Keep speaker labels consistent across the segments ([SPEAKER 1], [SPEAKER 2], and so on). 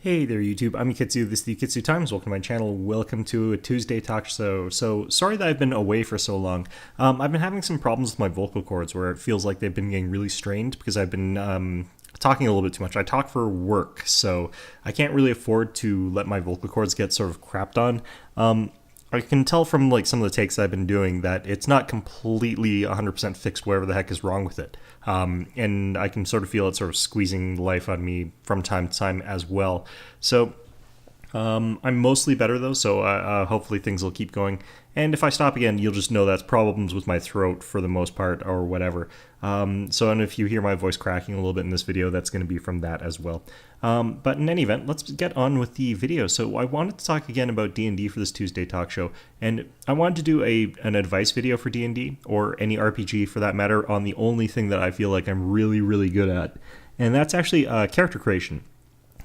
[SPEAKER 1] Hey there, YouTube. I'm Yukitsu. This is the Yukitsu Times. Welcome to my channel. Welcome to a Tuesday Talkshow. So, sorry that I've been away for so long. I've been having some problems with my vocal cords where it feels like they've been getting really strained because I've been talking a little bit too much. I talk for work, so I can't really afford to let my vocal cords get sort of crapped on. I can tell from like some of the takes I've been doing that it's not completely 100% fixed whatever the heck is wrong with it. And I can sort of feel it sort of squeezing life out of me from time to time as well. So I'm mostly better though, so hopefully things will keep going. And if I stop again, you'll just know that's problems with my throat for the most part or whatever. And if you hear my voice cracking a little bit in this video, that's going to be from that as well. But in any event, let's get on with the video. So I wanted to talk again about D&D for this Tuesday talk show, and I wanted to do an advice video for D&D, or any RPG for that matter, on the only thing that I feel like I'm really, really good at, and that's actually character creation.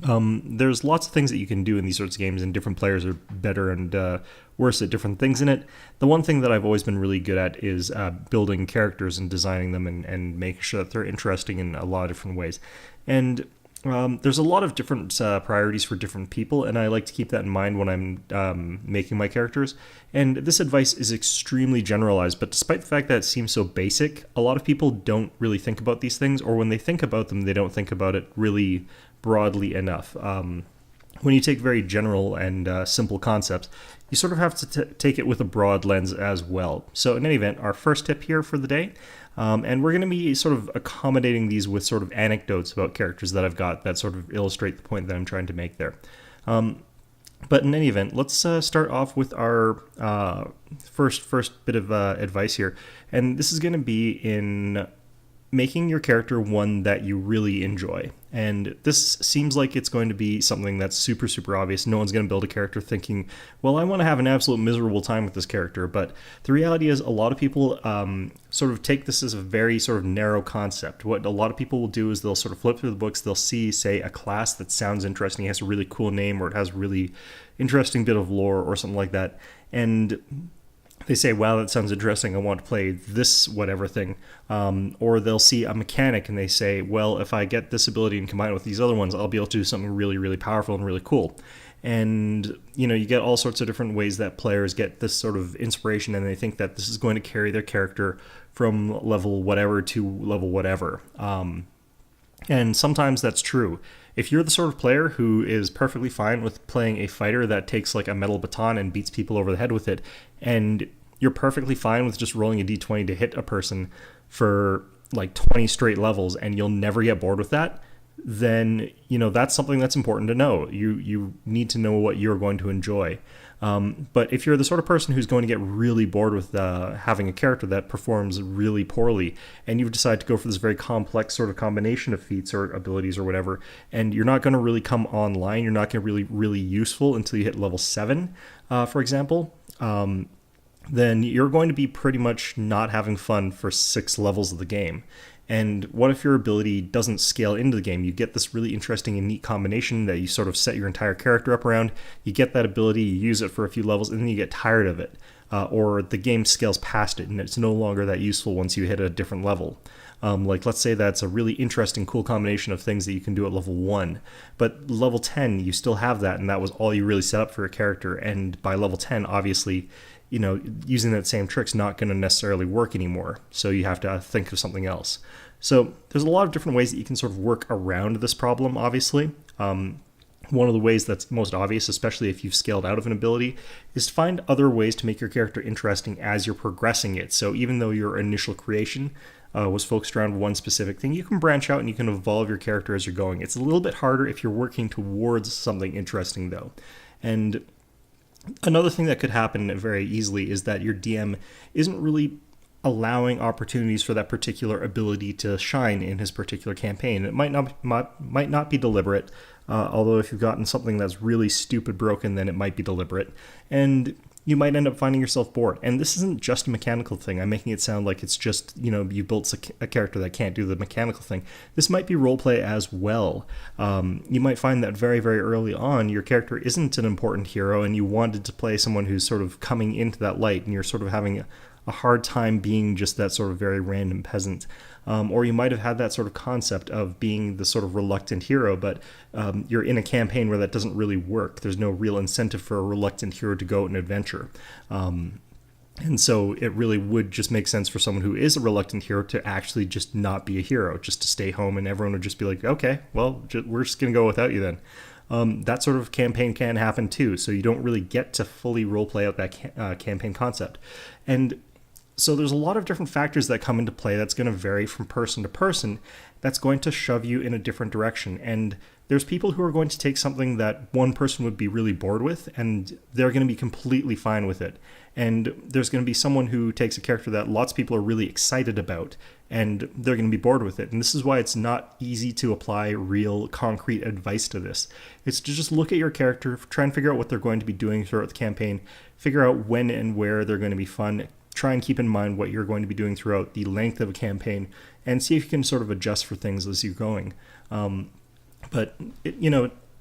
[SPEAKER 1] There's lots of things that you can do in these sorts of games, and different players are better and worse at different things in it. The one thing that I've always been really good at is building characters and designing them and making sure that they're interesting in a lot of different ways. And there's a lot of different priorities for different people, and I like to keep that in mind when I'm making my characters. And this advice is extremely generalized, but despite the fact that it seems so basic, a lot of people don't really think about these things, or when they think about them, they don't think about it really broadly enough. When you take very general and simple concepts, you sort of have to take it with a broad lens as well. So in any event, our first tip here for the day, and we're going to be sort of accommodating these with sort of anecdotes about characters that I've got that sort of illustrate the point that I'm trying to make there. But in any event, let's start off with our first bit of advice here. And this is going to be in making your character one that you really enjoy. And this seems like it's going to be something that's super, super obvious. No one's going to build a character thinking, well, I want to have an absolute miserable time with this character. But the reality is a lot of people sort of take this as a very sort of narrow concept. What a lot of people will do is they'll sort of flip through the books. They'll see, say, a class that sounds interesting, has a really cool name, or it has a really interesting bit of lore or something like that. And they say, wow, that sounds interesting, I want to play this whatever thing. Or they'll see a mechanic and they say, well, if I get this ability and combine it with these other ones, I'll be able to do something really, really powerful and really cool. And, you get all sorts of different ways that players get this sort of inspiration, and they think that this is going to carry their character from level whatever to level whatever. And sometimes that's true. If you're the sort of player who is perfectly fine with playing a fighter that takes like a metal baton and beats people over the head with it, and you're perfectly fine with just rolling a d20 to hit a person for like 20 straight levels and you'll never get bored with that, then, that's something that's important to know. You need to know what you're going to enjoy. But if you're the sort of person who's going to get really bored with having a character that performs really poorly, and you've decided to go for this very complex sort of combination of feats or abilities or whatever, and you're not going to really come online, you're not going to really, really useful until you hit level 7, for example, then you're going to be pretty much not having fun for 6 levels of the game. And what if your ability doesn't scale into the game? You get this really interesting and neat combination that you sort of set your entire character up around. You get that ability, you use it for a few levels, and then you get tired of it. Or the game scales past it, and it's no longer that useful once you hit a different level. Like, let's say that's a really interesting, cool combination of things that you can do at level 1. But level 10, you still have that, and that was all you really set up for your character. And by level 10, obviously, using that same trick's not going to necessarily work anymore. So you have to think of something else. So there's a lot of different ways that you can sort of work around this problem, obviously. One of the ways that's most obvious, especially if you've scaled out of an ability, is to find other ways to make your character interesting as you're progressing it. So even though your initial creation was focused around one specific thing, you can branch out and you can evolve your character as you're going. It's a little bit harder if you're working towards something interesting, though. And another thing that could happen very easily is that your DM isn't really allowing opportunities for that particular ability to shine in his particular campaign. It might not be deliberate, although if you've gotten something that's really stupid broken, then it might be deliberate. And you might end up finding yourself bored. And this isn't just a mechanical thing. I'm making it sound like it's just, you built a character that can't do the mechanical thing. This might be roleplay as well. You might find that very, very early on, your character isn't an important hero, and you wanted to play someone who's sort of coming into that light, and you're sort of having a hard time being just that sort of very random peasant. Or you might have had that sort of concept of being the sort of reluctant hero, but you're in a campaign where that doesn't really work. There's no real incentive for a reluctant hero to go out and adventure. And so it really would just make sense for someone who is a reluctant hero to actually just not be a hero, just to stay home, and everyone would just be like, okay, well, we're just going to go without you then. That sort of campaign can happen too, so you don't really get to fully roleplay out that campaign concept. And so there's a lot of different factors that come into play that's going to vary from person to person, that's going to shove you in a different direction. And there's people who are going to take something that one person would be really bored with, and they're going to be completely fine with it. And there's going to be someone who takes a character that lots of people are really excited about, and they're going to be bored with it. And this is why it's not easy to apply real concrete advice to this. It's to just look at your character, try and figure out what they're going to be doing throughout the campaign, figure out when and where they're going to be fun, try and keep in mind what you're going to be doing throughout the length of a campaign, and see if you can sort of adjust for things as you're going.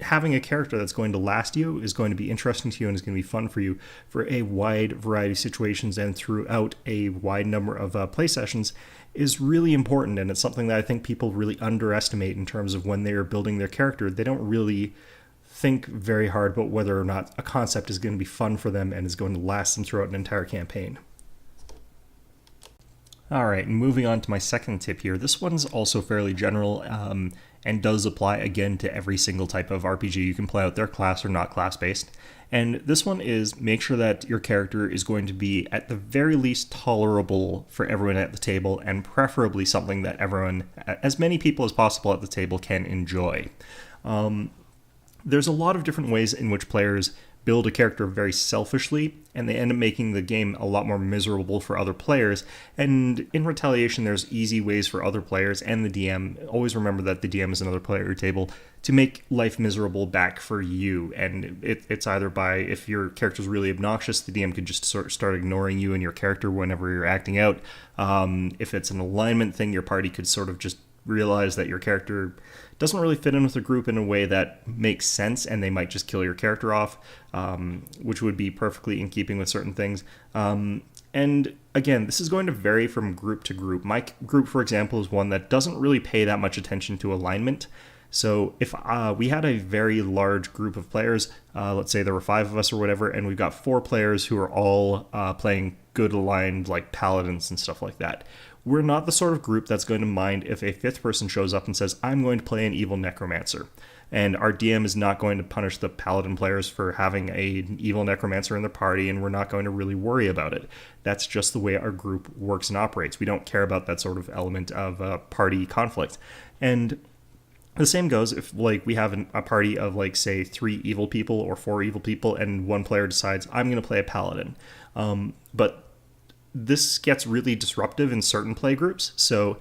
[SPEAKER 1] Having a character that's going to last you, is going to be interesting to you, and is going to be fun for you for a wide variety of situations and throughout a wide number of play sessions is really important. And it's something that I think people really underestimate in terms of when they are building their character. They don't really think very hard about whether or not a concept is going to be fun for them and is going to last them throughout an entire campaign. All right, and moving on to my second tip here. This one's also fairly general and does apply, again, to every single type of RPG you can play out there, class or not class-based. And this one is make sure that your character is going to be, at the very least, tolerable for everyone at the table, and preferably something that everyone, as many people as possible at the table, can enjoy. There's a lot of different ways in which players build a character very selfishly, and they end up making the game a lot more miserable for other players. And in retaliation, there's easy ways for other players and the DM, always remember that the DM is another player at your table, to make life miserable back for you. And it's either by, if your character's really obnoxious, the DM could just sort of start ignoring you and your character whenever you're acting out. If it's an alignment thing, your party could sort of just realize that your character doesn't really fit in with the group in a way that makes sense, and they might just kill your character off, which would be perfectly in keeping with certain things. And again, this is going to vary from group to group. My group, for example, is one that doesn't really pay that much attention to alignment. So if we had a very large group of players, let's say there were 5 of us or whatever, and we've got 4 players who are all playing good aligned, like paladins and stuff like that, we're not the sort of group that's going to mind if a 5th person shows up and says, I'm going to play an evil necromancer. And our DM is not going to punish the paladin players for having an evil necromancer in their party, and we're not going to really worry about it. That's just the way our group works and operates. We don't care about that sort of element of party conflict. And the same goes if, like, we have a party of, like, say, 3 evil people or 4 evil people, and one player decides, I'm going to play a paladin. But this gets really disruptive in certain play groups, so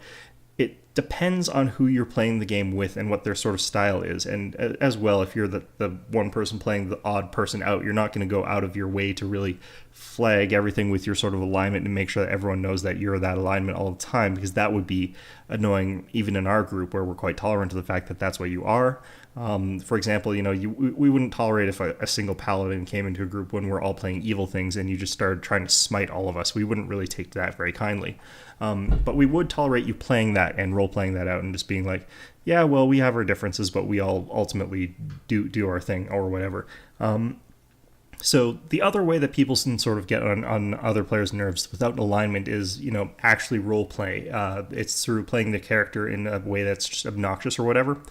[SPEAKER 1] it depends on who you're playing the game with and what their sort of style is. And as well, if you're the one person playing the odd person out, you're not going to go out of your way to really flag everything with your sort of alignment and make sure that everyone knows that you're that alignment all the time, because that would be annoying even in our group, where we're quite tolerant of the fact that that's what you are. For example, we wouldn't tolerate if a single paladin came into a group when we're all playing evil things and you just started trying to smite all of us. We wouldn't really take that very kindly. But we would tolerate you playing that and role-playing that out and just being like, yeah, well, we have our differences, but we all ultimately do our thing or whatever. So the other way that people can sort of get on other players' nerves without alignment is, actually role play. It's through playing the character in a way that's just obnoxious or whatever.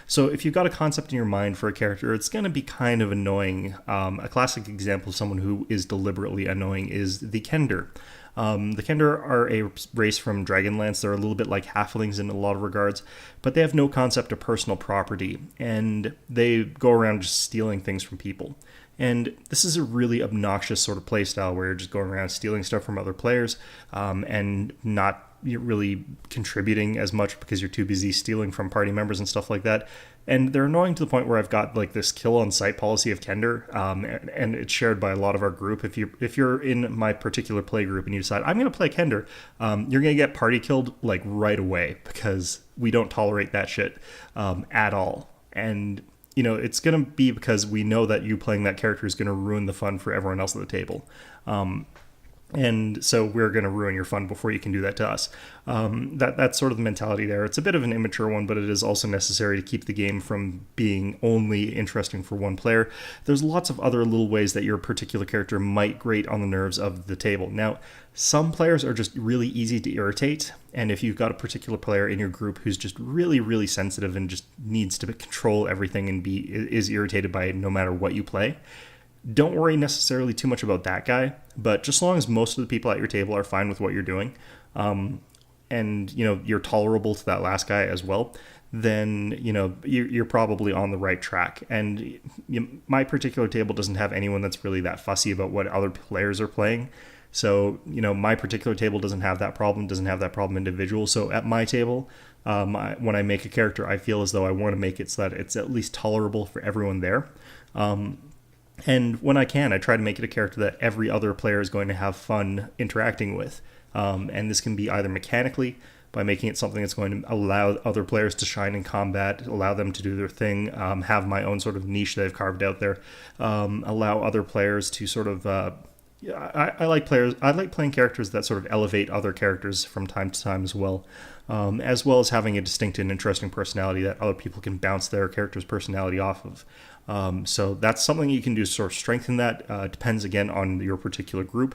[SPEAKER 1] So if you've got a concept in your mind for a character, it's going to be kind of annoying. A classic example of someone who is deliberately annoying is the Kender. The Kender are a race from Dragonlance. They're a little bit like halflings in a lot of regards, but they have no concept of personal property, and they go around just stealing things from people. And this is a really obnoxious sort of playstyle where you're just going around stealing stuff from other players and not really contributing as much because you're too busy stealing from party members and stuff like that. And they're annoying to the point where I've got like this kill on sight policy of Kender, and it's shared by a lot of our group. If you're in my particular play group and you decide I'm going to play Kender, you're going to get party killed like right away, because we don't tolerate that shit at all. And it's going to be because we know that you playing that character is going to ruin the fun for everyone else at the table. and so we're going to ruin your fun before you can do that to us. That's sort of the mentality there. It's a bit of an immature one, but it is also necessary to keep the game from being only interesting for one player. There's lots of other little ways that your particular character might grate on the nerves of the table. Now, some players are just really easy to irritate, and if you've got a particular player in your group who's just really, really sensitive and just needs to control everything and is irritated by it no matter what you play, don't worry necessarily too much about that guy, but just as long as most of the people at your table are fine with what you're doing, and you're tolerable to that last guy as well, then you're probably on the right track. And my particular table doesn't have anyone that's really that fussy about what other players are playing. So my particular table doesn't have that problem individual. So at my table, when I make a character, I feel as though I want to make it so that it's at least tolerable for everyone there. And when I can, I try to make it a character that every other player is going to have fun interacting with. And this can be either mechanically, by making it something that's going to allow other players to shine in combat, allow them to do their thing, have my own sort of niche that I've carved out there, allow other players to sort of... I like playing characters that sort of elevate other characters from time to time as well as having a distinct and interesting personality that other people can bounce their character's personality off of. So that's something you can do to sort of strengthen that. Depends again on your particular group.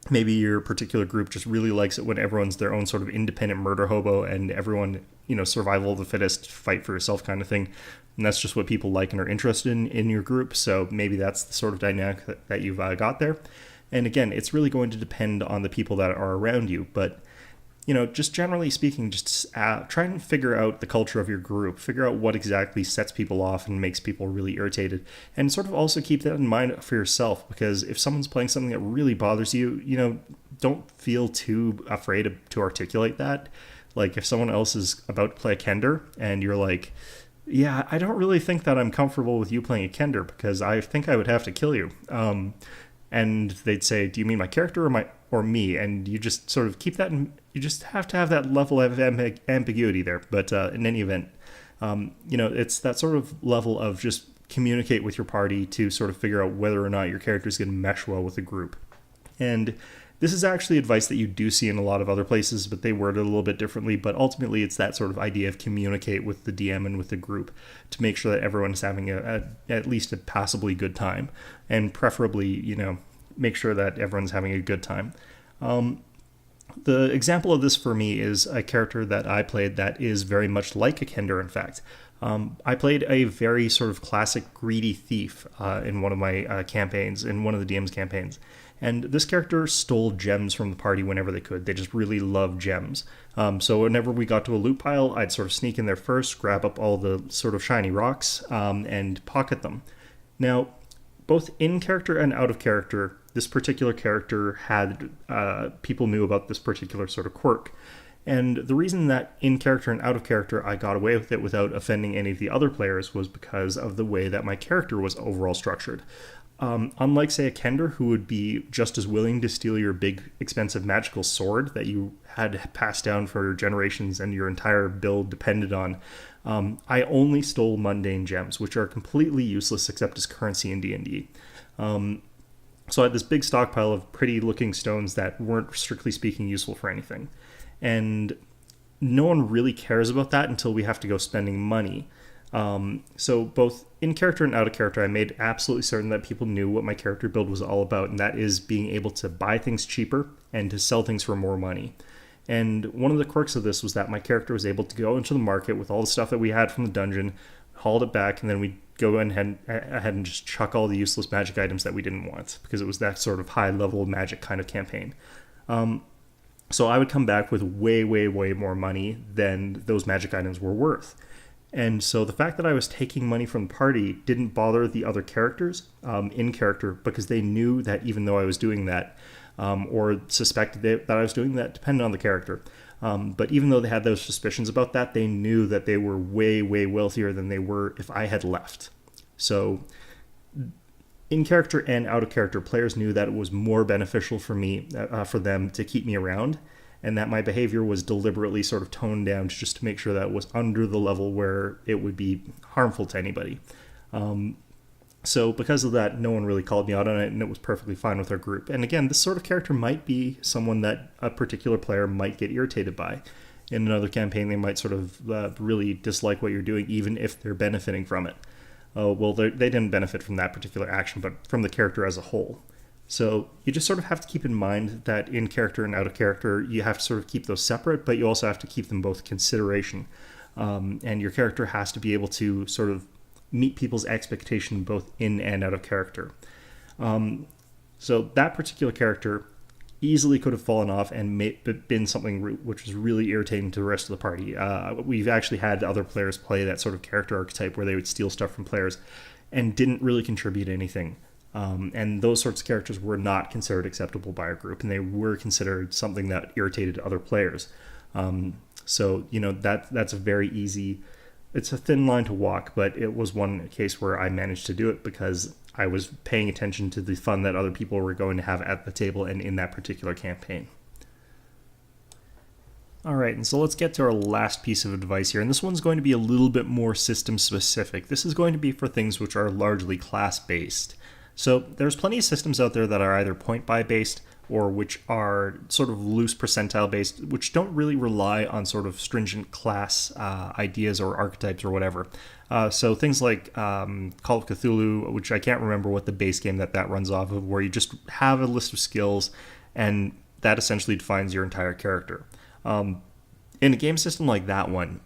[SPEAKER 1] Maybe your particular group just really likes it when everyone's their own sort of independent murder hobo and everyone, survival of the fittest, fight for yourself kind of thing. And that's just what people like and are interested in your group. So maybe that's the sort of dynamic that you've got there. And again, it's really going to depend on the people that are around you. But, just generally speaking, just try and figure out the culture of your group. Figure out what exactly sets people off and makes people really irritated. And sort of also keep that in mind for yourself. Because if someone's playing something that really bothers you, don't feel too afraid to articulate that. Like if someone else is about to play a Kender and you're like... yeah, I don't really think that I'm comfortable with you playing a Kender because I think I would have to kill you. And they'd say, do you mean my character or me? And you just sort of keep that you just have to have that level of ambiguity there. But in any event, it's that sort of level of just communicate with your party to sort of figure out whether or not your character is going to mesh well with the group. And this is actually advice that you do see in a lot of other places, but they word it a little bit differently. But ultimately, it's that sort of idea of communicate with the DM and with the group to make sure that everyone's having at least a passably good time. And preferably, make sure that everyone's having a good time. The example of this for me is a character that I played that is very much like a Kender, in fact. I played a very sort of classic greedy thief in one of my campaigns, in one of the DM's campaigns. And this character stole gems from the party whenever they could. They just really love gems. So whenever we got to a loot pile, I'd sort of sneak in there first, grab up all the sort of shiny rocks, and pocket them. Now, both in character and out of character, this particular character had people knew about this particular sort of quirk. And the reason that in character and out of character I got away with it without offending any of the other players was because of the way that my character was overall structured. Unlike, say, a Kender, who would be just as willing to steal your big, expensive magical sword that you had passed down for generations and your entire build depended on, I only stole mundane gems, which are completely useless except as currency in D&D. So I had this big stockpile of pretty-looking stones that weren't, strictly speaking, useful for anything. And no one really cares about that until we have to go spending money. So both in character and out of character, I made absolutely certain that people knew what my character build was all about, and that is being able to buy things cheaper and to sell things for more money. And one of the quirks of this was that my character was able to go into the market with all the stuff that we had from the dungeon, hauled it back, and then we'd go ahead and just chuck all the useless magic items that we didn't want, because it was that sort of high-level magic kind of campaign. So I would come back with way, way, way more money than those magic items were worth. And so the fact that I was taking money from the party didn't bother the other characters in character, because they knew that even though I was doing that, or suspected that I was doing that, depending on the character. But even though they had those suspicions about that, they knew that they were way, way wealthier than they were if I had left. So in character and out of character, players knew that it was more beneficial for me, for them to keep me around, and that my behavior was deliberately sort of toned down just to make sure that it was under the level where it would be harmful to anybody. So because of that, no one really called me out on it, and it was perfectly fine with our group. And again, this sort of character might be someone that a particular player might get irritated by. In another campaign, they might sort of really dislike what you're doing, even if they're benefiting from it. Well, they didn't benefit from that particular action, but from the character as a whole. So you just sort of have to keep in mind that in character and out of character, you have to sort of keep those separate, but you also have to keep them both consideration. And your character has to be able to sort of meet people's expectation both in and out of character. So that particular character easily could have fallen off and been something which was really irritating to the rest of the party. We've actually had other players play that sort of character archetype where they would steal stuff from players and didn't really contribute anything. And those sorts of characters were not considered acceptable by our group, and they were considered something that irritated other players. So, that's a very easy... It's a thin line to walk, but it was one case where I managed to do it because I was paying attention to the fun that other people were going to have at the table and in that particular campaign. All right, and so let's get to our last piece of advice here, and this one's going to be a little bit more system specific. This is going to be for things which are largely class-based. So there's plenty of systems out there that are either point-buy based or which are sort of loose percentile based, which don't really rely on sort of stringent class ideas or archetypes or whatever. So things like Call of Cthulhu, which I can't remember what the base game that runs off of, where you just have a list of skills and that essentially defines your entire character. In a game system like that one,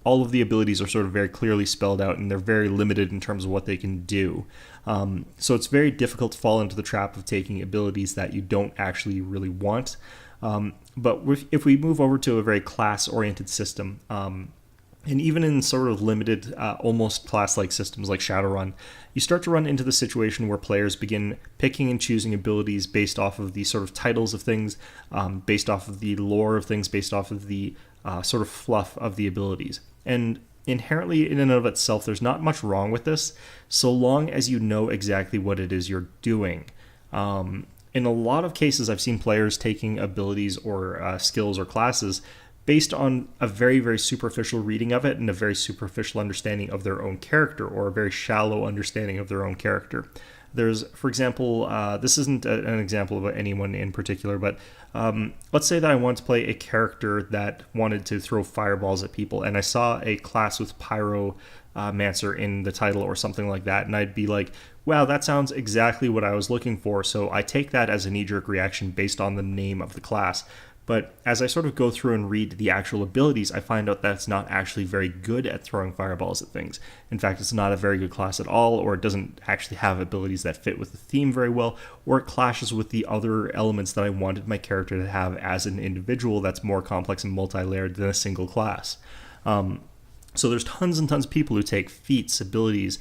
[SPEAKER 1] all of the abilities are sort of very clearly spelled out, and they're very limited in terms of what they can do. So it's very difficult to fall into the trap of taking abilities that you don't actually really want. But if we move over to a very class-oriented system, and even in sort of limited, almost class-like systems like Shadowrun, you start to run into the situation where players begin picking and choosing abilities based off of the sort of titles of things, based off of the lore of things, based off of the sort of fluff of the abilities. And inherently, in and of itself, there's not much wrong with this, so long as you know exactly what it is you're doing. In a lot of cases, I've seen players taking abilities or skills or classes based on a very, very superficial reading of it and a very superficial understanding of their own character, or a very shallow understanding of their own character. There's, for example, this isn't an example of anyone in particular, but let's say that I want to play a character that wanted to throw fireballs at people, and I saw a class with Pyromancer in the title or something like that, and I'd be like, wow, that sounds exactly what I was looking for, so I take that as a knee-jerk reaction based on the name of the class. But as I sort of go through and read the actual abilities, I find out that it's not actually very good at throwing fireballs at things. In fact, it's not a very good class at all, or it doesn't actually have abilities that fit with the theme very well, or it clashes with the other elements that I wanted my character to have as an individual that's more complex and multi-layered than a single class. So there's tons and tons of people who take feats, abilities,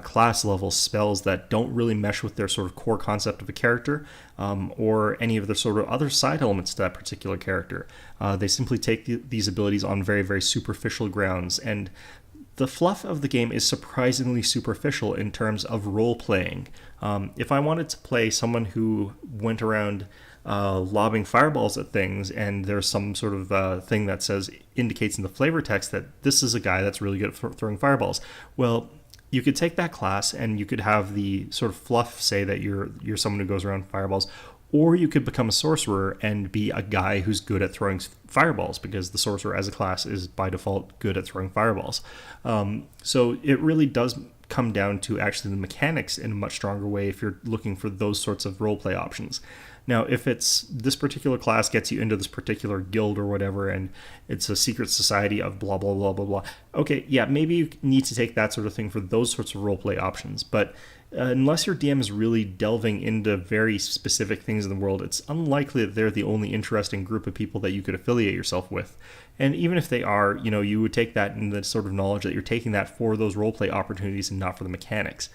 [SPEAKER 1] class level spells that don't really mesh with their sort of core concept of a character, or any of the sort of other side elements to that particular character. They simply take these abilities on very, very superficial grounds, and the fluff of the game is surprisingly superficial in terms of role-playing. If I wanted to play someone who went around lobbing fireballs at things, and there's some sort of thing that indicates in the flavor text that this is a guy that's really good at throwing fireballs, well, you could take that class and you could have the sort of fluff say that you're someone who goes around fireballs, or you could become a sorcerer and be a guy who's good at throwing fireballs, because the sorcerer as a class is by default good at throwing fireballs. So it really does come down to actually the mechanics in a much stronger way if you're looking for those sorts of roleplay options. Now, if it's this particular class gets you into this particular guild or whatever, and it's a secret society of blah, blah, blah, blah, blah, okay, yeah, maybe you need to take that sort of thing for those sorts of roleplay options. But unless your DM is really delving into very specific things in the world, it's unlikely that they're the only interesting group of people that you could affiliate yourself with. And even if they are, you would take that in the sort of knowledge that you're taking that for those roleplay opportunities and not for the mechanics,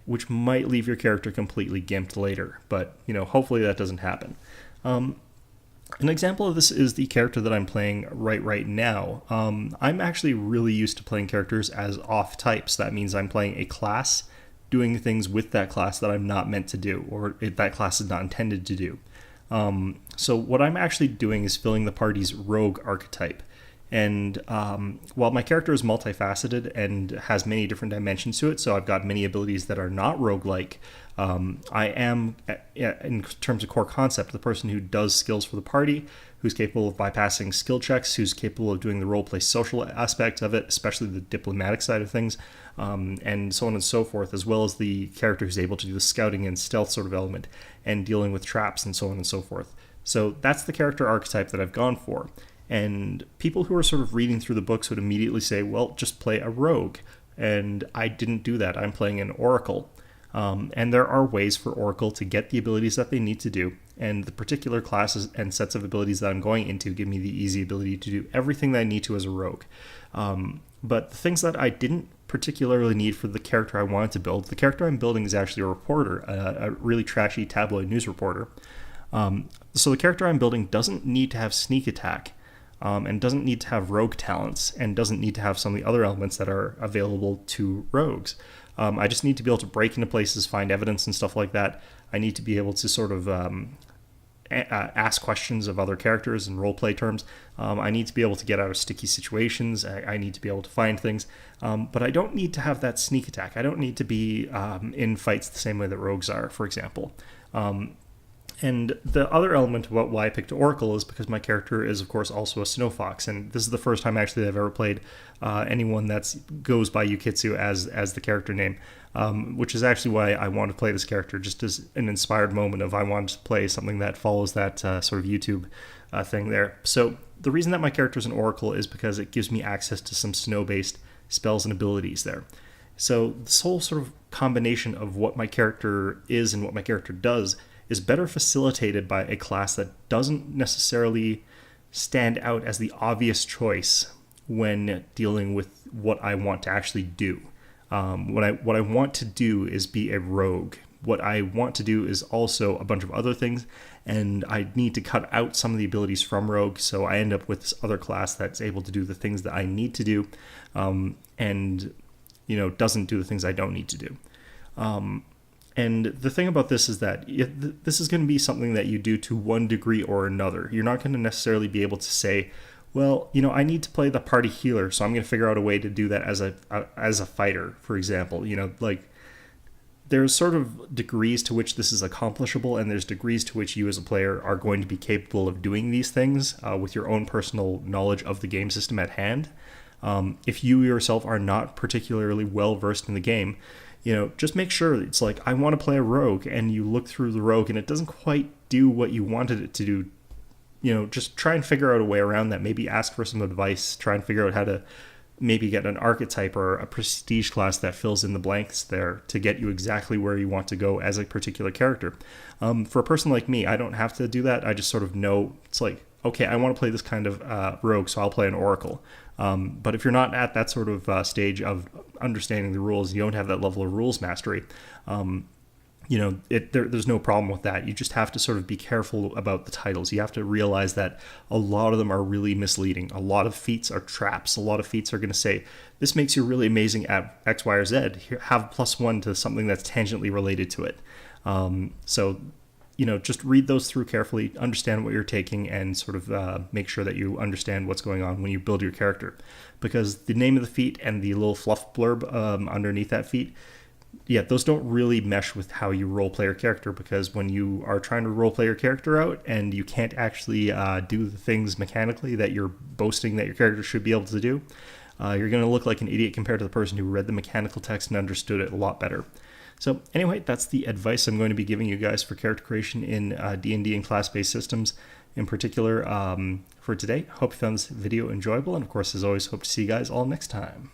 [SPEAKER 1] which might leave your character completely gimped later. But, hopefully that doesn't happen. An example of this is the character that I'm playing right now. I'm actually really used to playing characters as off types. That means I'm playing a class doing things with that class that I'm not meant to do, or that class is not intended to do. So what I'm actually doing is filling the party's rogue archetype. And while my character is multifaceted and has many different dimensions to it, so I've got many abilities that are not roguelike, I am, in terms of core concept, the person who does skills for the party, who's capable of bypassing skill checks, who's capable of doing the roleplay social aspect of it, especially the diplomatic side of things, and so on and so forth, as well as the character who's able to do the scouting and stealth sort of element and dealing with traps and so on and so forth. So that's the character archetype that I've gone for. And people who are sort of reading through the books would immediately say, well, just play a rogue. And I didn't do that. I'm playing an oracle. And there are ways for Oracle to get the abilities that they need to do. And the particular classes and sets of abilities that I'm going into give me the easy ability to do everything that I need to as a rogue. But the things that I didn't particularly need for the character I wanted to build, the character I'm building is actually a reporter, a really trashy tabloid news reporter. So the character I'm building doesn't need to have sneak attack. And doesn't need to have rogue talents, and doesn't need to have some of the other elements that are available to rogues. I just need to be able to break into places, find evidence and stuff like that. I need to be able to sort of ask questions of other characters in roleplay terms. I need to be able to get out of sticky situations. I need to be able to find things. But I don't need to have that sneak attack. I don't need to be in fights the same way that rogues are, for example. And the other element about why I picked Oracle is because my character is, of course, also a snow fox, and this is the first time actually I've ever played anyone that goes by Yukitsu as the character name, which is actually why I wanted to play this character, just as an inspired moment of I wanted to play something that follows that sort of YouTube thing there. So the reason that my character is an Oracle is because it gives me access to some snow-based spells and abilities there. So this whole sort of combination of what my character is and what my character does is better facilitated by a class that doesn't necessarily stand out as the obvious choice when dealing with what I want to actually do. What I want to do is be a rogue. What I want to do is also a bunch of other things, and I need to cut out some of the abilities from rogue, so I end up with this other class that's able to do the things that I need to do, and doesn't do the things I don't need to do. And the thing about this is that this is going to be something that you do to one degree or another. You're not going to necessarily be able to say, well, I need to play the party healer, so I'm going to figure out a way to do that as a fighter, for example. There's sort of degrees to which this is accomplishable, and there's degrees to which you as a player are going to be capable of doing these things with your own personal knowledge of the game system at hand. If you yourself are not particularly well versed in the game, just make sure it's like, I want to play a rogue, and you look through the rogue and it doesn't quite do what you wanted it to do. Just try and figure out a way around that. Maybe ask for some advice, try and figure out how to maybe get an archetype or a prestige class that fills in the blanks there to get you exactly where you want to go as a particular character. For a person like me, I don't have to do that. I just sort of know, it's like, okay, I want to play this kind of rogue, so I'll play an oracle. But if you're not at that sort of stage of understanding the rules, you don't have that level of rules mastery, there's no problem with that. You just have to sort of be careful about the titles. You have to realize that a lot of them are really misleading. A lot of feats are traps. A lot of feats are going to say, this makes you really amazing at X, Y, or Z. Here, have +1 to something that's tangentially related to it. Just read those through carefully, understand what you're taking, and sort of make sure that you understand what's going on when you build your character. Because the name of the feat and the little fluff blurb underneath that feat, those don't really mesh with how you roleplay your character, because when you are trying to roleplay your character out and you can't actually do the things mechanically that you're boasting that your character should be able to do, you're going to look like an idiot compared to the person who read the mechanical text and understood it a lot better. So anyway, that's the advice I'm going to be giving you guys for character creation in D&D and class-based systems in particular for today. Hope you found this video enjoyable, and of course, as always, hope to see you guys all next time.